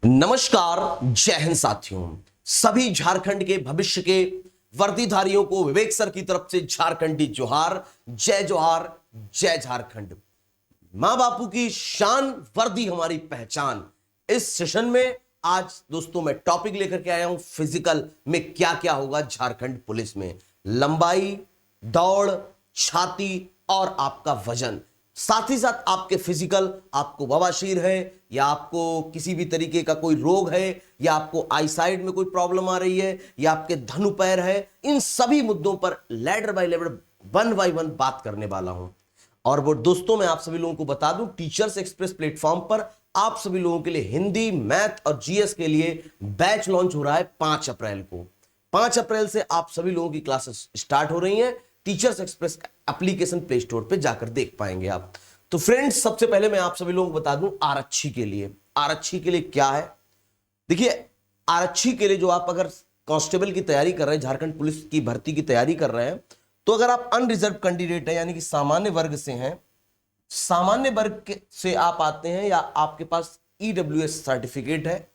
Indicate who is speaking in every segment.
Speaker 1: नमस्कार, जय हिंद साथियों। सभी झारखंड के भविष्य के वर्दीधारियों को विवेक सर की तरफ से झारखंडी जोहार, जय झारखंड। मां बापू की शान, वर्दी हमारी पहचान। इस सेशन में आज दोस्तों मैं टॉपिक लेकर के आया हूं, फिजिकल में क्या क्या होगा झारखंड पुलिस में। लंबाई, दौड़, छाती और आपका वजन, साथ ही साथ आपके फिजिकल, आपको बवासीर है या आपको किसी भी तरीके का कोई रोग है या आपको आईसाइट में कोई प्रॉब्लम आ रही है या आपके धनु पैर है, इन सभी मुद्दों पर letter by letter, one by one बात करने वाला हूं। और वो दोस्तों मैं आप सभी लोगों को बता दूं, टीचर्स एक्सप्रेस प्लेटफॉर्म पर आप सभी लोगों के लिए हिंदी, मैथ और जीएस के लिए बैच लॉन्च हो रहा है 5 अप्रैल को। 5 अप्रैल से आप सभी लोगों की क्लासेस स्टार्ट हो रही हैं। Teachers express application play store पे जाकर देख पाएंगे आप। तो फ्रेंड्स, सबसे पहले मैं आप सभी लोगों को बता दूं, आरक्षी के लिए क्या है। देखिए, आरक्षी के लिए जो आप अगर कांस्टेबल की तैयारी कर रहे हैं, झारखंड पुलिस की भर्ती की तैयारी कर रहे हैं, तो अगर आप अनरिजर्व कैंडिडेट है यानी कि सामान्य वर्ग से हैं, सामान्य वर्ग से आप आते हैं या आपके पास ईडब्ल्यूएस सर्टिफिकेट है,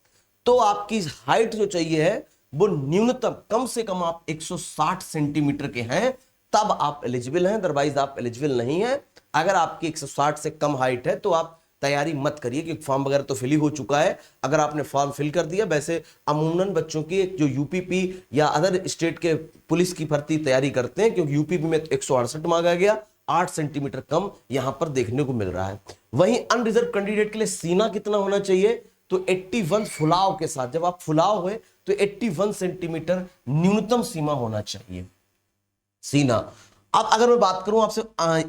Speaker 1: तो आपकी हाइट जो चाहिए है वो न्यूनतम, कम से कम आप 160 सेंटीमीटर के हैं, तब आप एलिजिबल हैं। अदरवाइज आप एलिजिबल नहीं है। अगर आपकी 160 से कम हाइट है तो आप तैयारी मत करिए, क्योंकि फॉर्म वगैरह तो फिल ही हो चुका है। अगर आपने फॉर्म फिल कर दिया, वैसे अमूमन बच्चों की जो यूपीपी या अदर स्टेट के पुलिस की भर्ती तैयारी करते हैं, क्योंकि यूपीपी में 168 मांगा गया, 8 सेंटीमीटर कम यहां पर देखने को मिल रहा है। वहीं अनरिजर्व कैंडिडेट के लिए सीना कितना होना चाहिए, तो 81 फुलाव के साथ, जब आप फुलाव हुए तो 81 सेंटीमीटर न्यूनतम सीमा होना चाहिए सीना। अब अगर मैं बात करूं आपसे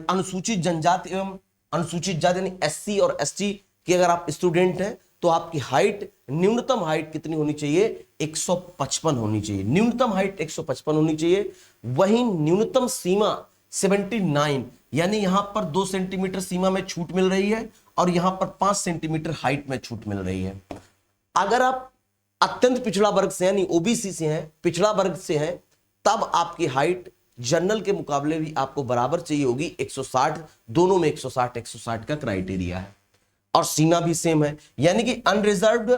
Speaker 1: अनुसूचित जनजाति एवं अनुसूचित जाति यानी एससी और एसटी की अगर आप स्टूडेंट हैं, तो आपकी हाइट, न्यूनतम हाइट कितनी होनी चाहिए, 155 होनी चाहिए। न्यूनतम हाइट 155 होनी चाहिए। वहीं न्यूनतम सीमा 79, यानी यहां पर 2 सेंटीमीटर सीमा में छूट मिल रही है और यहां पर 5 सेंटीमीटर हाइट में छूट मिल रही है। अगर आप अत्यंत पिछड़ा वर्ग से यानी ओबीसी से हैं, पिछड़ा वर्ग से हैं, तब आपकी हाइट जनरल के मुकाबले भी आपको बराबर चाहिए होगी, 160, दोनों में 160 का क्राइटेरिया है। और सीना भी सेम है, यानी कि अनरिजर्व्ड,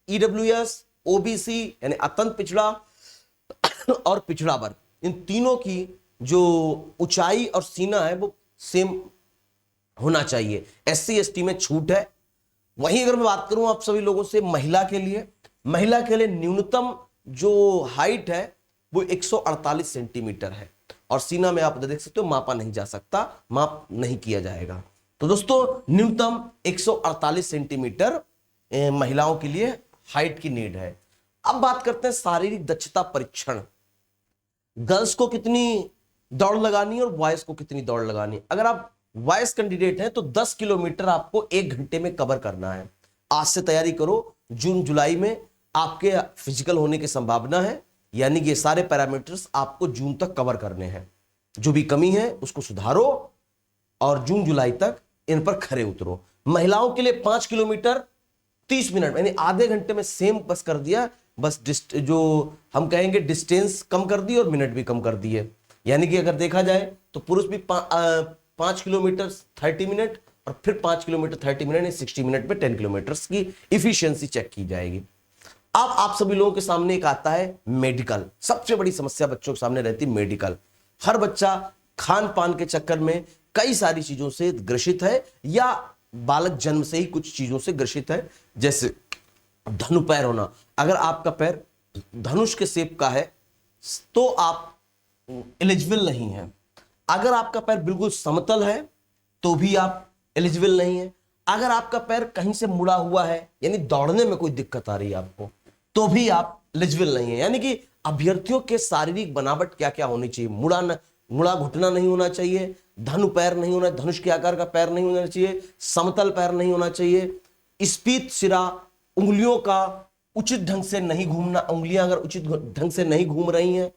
Speaker 1: ईडब्ल्यूएस, ओबीसी यानी अत्यंत पिछड़ा और पिछड़ा वर्ग, इन तीनों की जो ऊंचाई और सीना है वो सेम होना चाहिए। एससी एसटी में छूट है। वहीं अगर मैं बात करूं आप सभी लोगों से महिला के लिए न्यूनतम जो हाइट है वो 148 सेंटीमीटर है और सीना में आप देख सकते हो मापा नहीं जा सकता, माप नहीं किया जाएगा। तो दोस्तों, न्यूनतम 148 सेंटीमीटर महिलाओं के लिए हाइट की नीड है। अब बात करते हैं शारीरिक दक्षता परीक्षण। गर्ल्स को कितनी दौड़ लगानी है और बॉयज को कितनी दौड़ लगानी है। अगर आप बॉयज कैंडिडेट हैं तो 10 किलोमीटर आपको 1 घंटे में कवर करना है। आज से तैयारी करो, जून जुलाई में आपके फिजिकल होने की संभावना है, यानी कि ये सारे पैरामीटर्स आपको जून तक कवर करने हैं। जो भी कमी है उसको सुधारो और जून जुलाई तक इन पर खरे उतरो। महिलाओं के लिए 5 किलोमीटर 30 मिनट यानी आधे घंटे में सेम बस कर दिया, बस जो हम कहेंगे डिस्टेंस कम कर दी और मिनट भी कम कर दिए। यानी कि अगर देखा जाए तो पुरुष भी 5 किलोमीटर 30 मिनट और फिर 5 किलोमीटर 30 मिनट, 60 मिनट में 10 किलोमीटर की इफिशियंसी चेक की जाएगी। अब आप सभी लोगों के सामने एक आता है मेडिकल। सबसे बड़ी समस्या बच्चों के सामने रहती है मेडिकल। हर बच्चा खान पान के चक्कर में कई सारी चीजों से ग्रसित है या बालक जन्म से ही कुछ चीजों से ग्रसित है, जैसे धनु पैर होना। अगर आपका पैर धनुष के शेप का है तो आप एलिजिबल नहीं है। अगर आपका पैर बिल्कुल समतल है तो भी आप एलिजिबल नहीं है। अगर आपका पैर कहीं से मुड़ा हुआ है यानी दौड़ने में कोई दिक्कत आ रही है आपको, तो भी आप एलिजिबल नहीं है। यानी कि अभ्यर्थियों के शारीरिक बनावट क्या क्या होनी चाहिए, मुड़ा घुटना नहीं होना चाहिए, धनु पैर नहीं होना, धनुष के आकार का पैर नहीं होना चाहिए, समतल पैर नहीं होना चाहिए, स्पीत सिरा, उंगलियों का उचित ढंग से नहीं घूमना, उंगलियां अगर उचित ढंग से नहीं घूम रही हैं,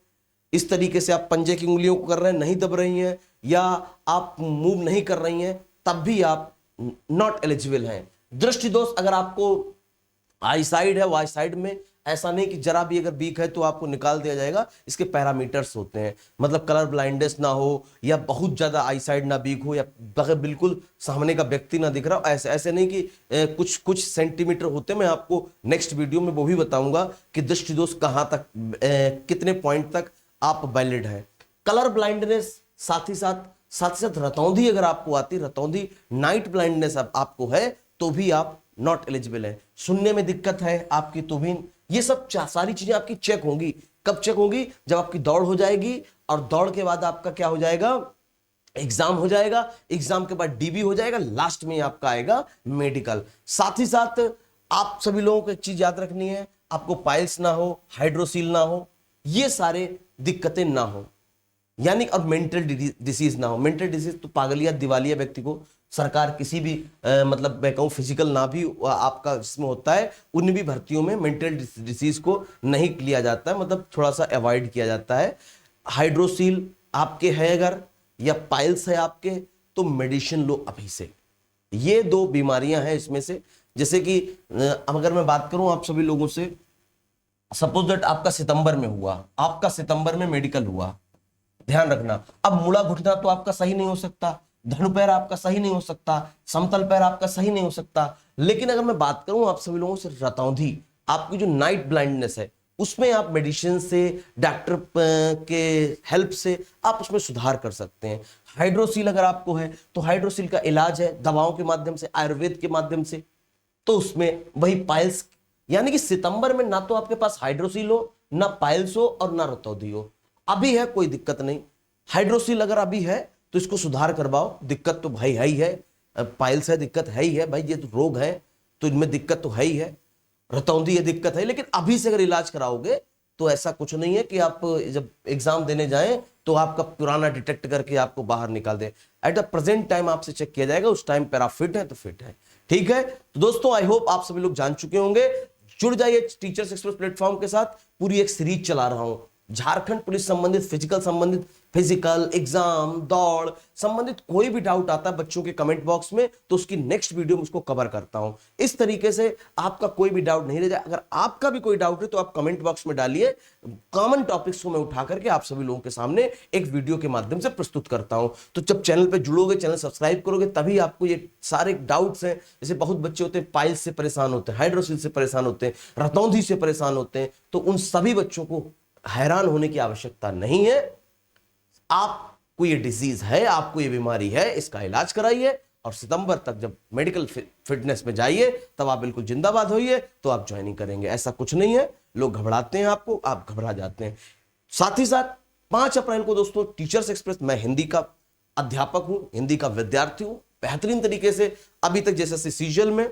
Speaker 1: इस तरीके से आप पंजे की उंगलियों को कर रहे हैं, नहीं दब रही हैं या आप मूव नहीं कर रही हैं, तब भी आप नॉट एलिजिबल हैं। दृष्टि दोष, अगर आपको आई साइड है, वाई साइड में ऐसा नहीं कि जरा भी अगर वीक है तो आपको निकाल दिया जाएगा। इसके पैरामीटर्स होते हैं, मतलब कलर ब्लाइंडनेस ना हो, या बहुत ज्यादा आई साइड ना वीक हो, या अगर बिल्कुल सामने का व्यक्ति ना दिख रहा हो। ऐसे ऐसे नहीं कि कुछ कुछ सेंटीमीटर होते हैं। मैं आपको नेक्स्ट वीडियो में वो भी बताऊंगा कि दृष्टि दोष कहां तक, कितने पॉइंट तक आप वैलिड है। कलर ब्लाइंडनेस, साथ ही साथ रतौंधी अगर आपको आती, रतौंधी नाइट ब्लाइंडनेस आपको है तो भी आप नॉट एलिजिबल है। सुनने में दिक्कत है आपकी तो भी, ये सब सारी चीजें आपकी चेक होंगी। कब चेक होगी? जब आपकी दौड़ हो जाएगी, और दौड़ के बाद आपका क्या हो जाएगा, एग्जाम हो जाएगा, एग्जाम के बाद डीबी हो जाएगा, लास्ट में आपका आएगा मेडिकल। साथ ही साथ आप सभी लोगों को एक चीज याद रखनी है, आपको पाइल्स ना हो, हाइड्रोसील ना हो, ये सारे दिक्कतें ना हो, यानी और मेंटल डिसीज ना हो। मेंटल डिसीज तो पागलिया दिवालिया व्यक्ति को सरकार किसी भी मतलब मैं कहूँ फिजिकल ना भी आपका जिसमें होता है, उन भी भर्तियों में मेंटल डिसीज को नहीं लिया जाता है, मतलब थोड़ा सा अवॉइड किया जाता है। हाइड्रोसील आपके है अगर, या पाइल्स है आपके, तो मेडिसिन लो अभी से। ये दो बीमारियां हैं इसमें से। जैसे कि अगर मैं बात करूं आप सभी लोगों से, सपोज दैट आपका सितंबर में हुआ, आपका सितंबर में मेडिकल हुआ, ध्यान रखना। अब मुड़ा घुटना तो आपका सही नहीं हो सकता, धनु पैर आपका सही नहीं हो सकता, समतल पैर आपका सही नहीं हो सकता, लेकिन अगर मैं बात करूं आप सभी लोगों से, रतौंधी आपकी जो नाइट ब्लाइंडनेस है, उसमें आप मेडिसिन से, डॉक्टर के हेल्प से आप उसमें सुधार कर सकते हैं। हाइड्रोसील अगर आपको है तो हाइड्रोसील का इलाज है दवाओं के माध्यम से, आयुर्वेद के माध्यम से, तो उसमें वही पाइल्स, यानी कि सितंबर में ना तो आपके पास हाइड्रोसील हो, ना पाइल्स हो, और ना रतौंधी हो। अभी है कोई दिक्कत नहीं। हाइड्रोसील अगर अभी है तो इसको सुधार करवाओ, दिक्कत तो भाई है ही है। पाइल्स है, दिक्कत है ही है भाई, ये तो रोग है तो इनमें दिक्कत तो है ही है। रतौंधी ये दिक्कत है, लेकिन अभी से अगर इलाज कराओगे तो ऐसा कुछ नहीं है कि आप जब एग्जाम देने जाएं तो आपका पुराना डिटेक्ट करके आपको बाहर निकाल दे। एट द प्रेजेंट टाइम आपसे चेक किया जाएगा, उस टाइम पर आप फिट है तो फिट है। ठीक है, तो दोस्तों आई होप आप सभी लोग जान चुके होंगे। जुड़ जाइए टीचर्स एक्सप्रेस प्लेटफॉर्म के साथ, पूरी एक सीरीज चला रहा हूं झारखंड पुलिस संबंधित, फिजिकल एग्जाम, दौड़ संबंधित कोई भी डाउट आता है बच्चों के कमेंट बॉक्स में, तो उसकी नेक्स्ट वीडियो में उसको कवर करता हूं। इस तरीके से आपका कोई भी डाउट नहीं रह जाए। अगर आपका भी कोई डाउट है तो आप कमेंट बॉक्स में डालिए, कॉमन टॉपिक्स को मैं उठा करके आप सभी लोगों के सामने एक वीडियो के माध्यम से प्रस्तुत करता हूं। तो जब चैनल पर जुड़ोगे, चैनल सब्सक्राइब करोगे, तभी आपको ये सारे डाउट्स हैं। जैसे बहुत बच्चे होते हैं पाइल्स से परेशान होते हैं, हाइड्रोसील से परेशान होते हैं, रतौंधी से परेशान होते हैं, तो उन सभी बच्चों को हैरान होने की आवश्यकता नहीं है। आपको ये डिजीज है, आपको ये बीमारी है, इसका इलाज कराइए, और सितंबर तक जब मेडिकल फिटनेस में जाइए तब आप बिल्कुल जिंदाबाद होइए, तो आप ज्वाइनिंग करेंगे। ऐसा कुछ नहीं है, लोग घबराते हैं आपको, आप घबरा जाते हैं। साथ ही साथ 5 अप्रैल को दोस्तों टीचर्स एक्सप्रेस, मैं हिंदी का अध्यापक हूं, हिंदी का विद्यार्थी हूं, बेहतरीन तरीके से अभी तक जैसे सीजीएल में,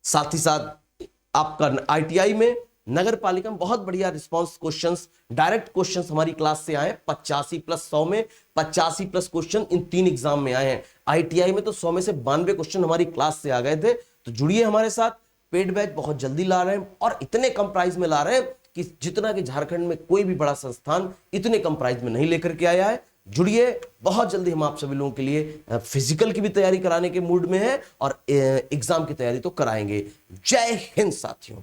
Speaker 1: साथ ही साथ आपका आईटीआई में, नगर पालिका में बहुत बढ़िया रिस्पांस, क्वेश्चंस, डायरेक्ट क्वेश्चंस हमारी क्लास से आए। 85+100 में 85+ क्वेश्चन इन 3 एग्जाम में आए हैं। आईटीआई में तो 100 में से 92 क्वेश्चन हमारी क्लास से आ गए थे। तो जुड़िए हमारे साथ, पेड बैच बहुत जल्दी ला रहे हैं, और इतने कम प्राइस में ला रहे हैं कि जितना कि झारखंड में कोई भी बड़ा संस्थान इतने कम प्राइस में नहीं लेकर के आया है। जुड़िए, बहुत जल्दी हम आप सभी लोगों के लिए फिजिकल की भी तैयारी कराने के मूड में है, और एग्जाम की तैयारी तो कराएंगे। जय हिंद साथियों।